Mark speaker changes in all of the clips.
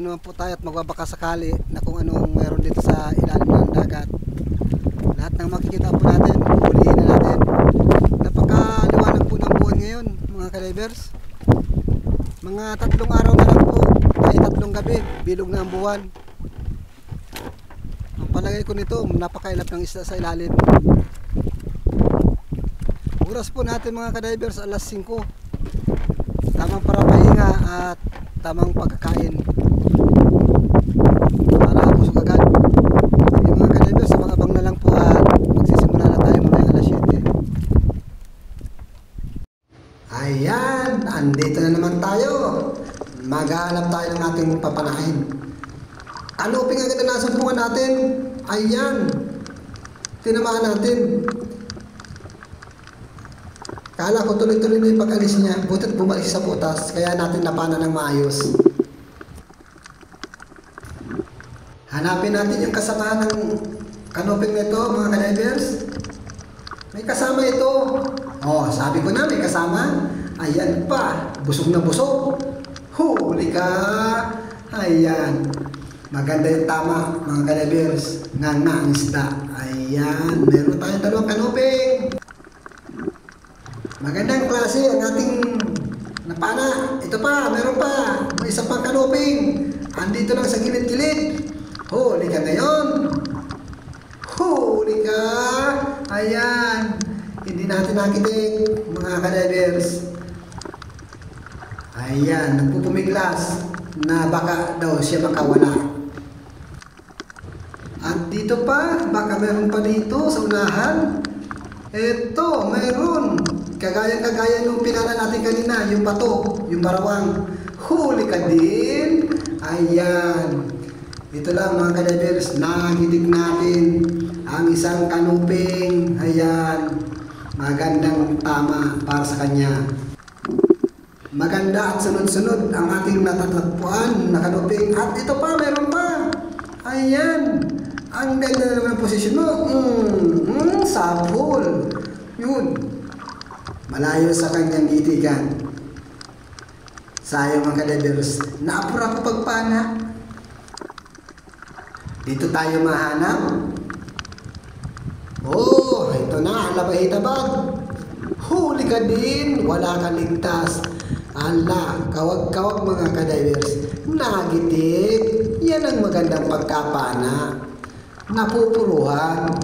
Speaker 1: naman po tayo at magbabaka sakali na kung anong meron dito sa ilalim ng dagat. Lahat ng makikita po natin, hulihin na natin. Napakaliwanag po ng buwan ngayon mga ka-divers. Mga 3 araw na lang po, ay 3 gabi, bilog na ang buwan. Ang palagay ko nito, napakailap ng isda sa ilalim. Oras po natin mga ka-divers, alas 5. Tamang para pahinga at tamang pagkakain para busog agad. Yung mga ka-divers, abang na lang po at magsisimula na tayo mamaya alas 7. Ayan, andito na naman tayo. Maghahanap tayo ng ating papanain. Ano ping agad na nasumpungan natin? Ayan, tinamaan natin. Kala ko tuloy-tuloy na yung pag-alis niya, butit bumalik sa putas, kaya natin napana ng maayos. Hanapin natin yung kasama ng kanoping nito mga ka-divers. May kasama ito. Oh, sabi ko na may kasama. Ayan pa, busog na busog. Huli ka. Ayan. Maganda yung tama mga ka-divers. Nga isda. Ayan, meron tayong 2 kanoping. Magandang klase ang ating napana. Ito pa, meron pa. May isa pang kanoping. Andito lang sa gilid-gilid. Huli ka ngayon. Huli ka. Ayan. Hindi natin nakitig mga ka-divers. Ayan, nagpupumiglas na baka daw siya makawala. At dito pa, baka meron pa dito sa unahan. Ito, meron. Kagaya nung pinala natin kanina, yung bato, yung barawang. Huli ka din. Ayan. Ito lang mga ka-divers, nakitig natin ang isang kanuping. Ayan. Magandang tama para sa kanya. Maganda at sunod-sunod ang ating natatagpuan na kanuping. At ito pa, meron pa. Ayan. Ang ganda na naman ang posisyon mo. Sabol. Yun. Malayo sa kanyang itigan. Sayang mga ka-divers, naapura ko pagpana. Dito tayo mahanap. Oh, ito na, labay-hitabag. Huli ka din, wala kang ligtas. Ala, kawag-kawag mga ka-divers. Nagitik, yan ang magandang pagkapana. Napupuruhan.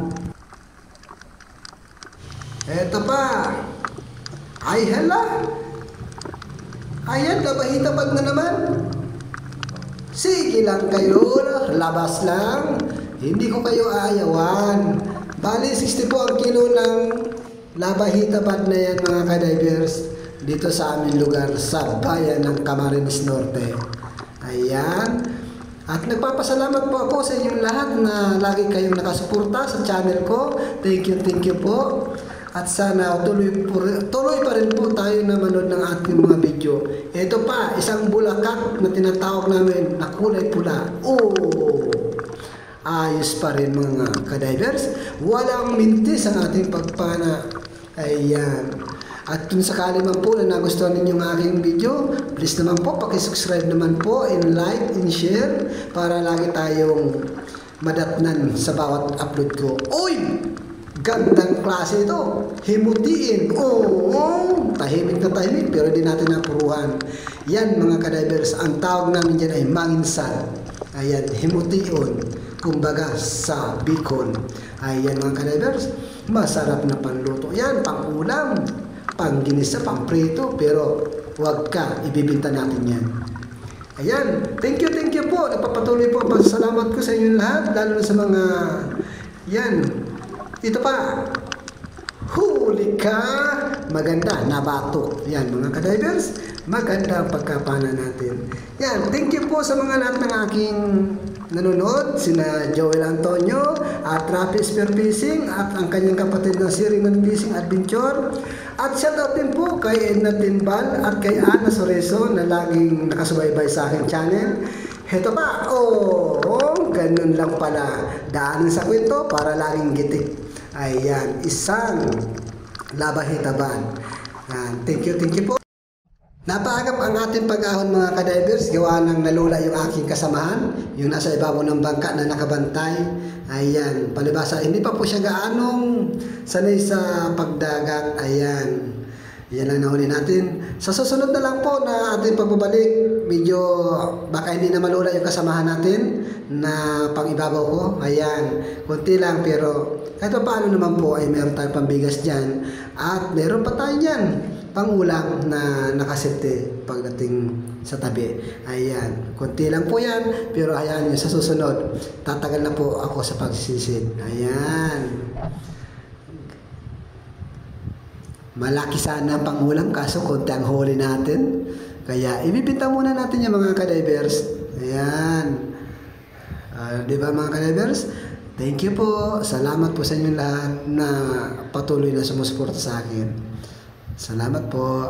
Speaker 1: Ito pa. Ay hala. Ayan, labay-hitabag na naman. Sige lang kayo, labas lang. Hindi ko kayo ayawan. Bali, 60 po ang kilo ng labay-hitabag na yan mga ka-divers. Dito sa aming lugar, sa bayan ng Camarines Norte. Ayan. At nagpapasalamat po ako sa inyong lahat na lagi kayong nakasuporta sa channel ko. Thank you po. At sana tuloy pa rin po tayo na manood ng ating mga video. Ito pa, isang bulakat na tinatawag namin na kulay pula. Oh, ayos pa rin mga ka-divers. Walang mintis ang ating pagpana. Ayan. At kung sakali man po na nagustuhan ninyo ang aking video, please naman po, pakisubscribe naman po, and like, and share, para lagi tayong madatnan sa bawat upload ko. Uy! Gandang klase ito. Himutiin. Oo, tahimik na tahimik, pero di natin napuruhan. Yan mga ka-divers, ang tawag namin dyan ay manginsan. Ayan, himution. Kumbaga sa Bicol. Ayan mga ka-divers, masarap na panluto. Yan, pang-ulam, pang-ginisa, pang-prito, pero huwag ka, ibibinta natin yan. Ayan, thank you po. Nagpapatuloy po ang pasalamat ko sa inyong lahat, lalo na sa mga, yan, ito pa, huli ka, maganda, nabato. Yan mga ka-divers, maganda ang pagkapana natin. Yan, thank you po sa mga lahat ng aking nanonood, sina Joel Antonio at Rafi Spear Fishing at ang kanyang kapatid na si Raymond Fishing Adventure. At shout out din po kay Edna Tinbal at kay Ana Soreso na laging nakasubaybay sa aking channel. Ito pa, ganun lang pala. Daanin sa kwento para laging gitik. Ayan, isang labay-hitabag. Thank you po. Napaagap ang ating pag-ahon mga kadivers, gawa ng nalula yung aking kasamahan, yung nasa ibabaw ng bangka na nakabantay. Ayan, palibasa, hindi pa po siya gaanong sanay sa pagdagat. Ayan, yan lang nahuli natin. Sa susunod na lang po na ating pagbabalik, medyo baka hindi na malula yung kasamahan natin na pang-ibabaw ko. Ayan, konti lang pero kahit pa paano naman po ay meron tayong pambigas dyan at meron pa tayo dyan pangulang na nakasete pagdating sa tabi. Ayan, konti lang po yan pero ayan, sa susunod tatagal na po ako sa pagsisid. Ayan, malaki sana ang pangulam kaso konti ang huli natin kaya ibibinta muna natin yung mga kadivers. Ayan, di ba mga kadivers? Thank you po, salamat po sa inyo lahat na patuloy na sumusuporta sa akin. Salamat po.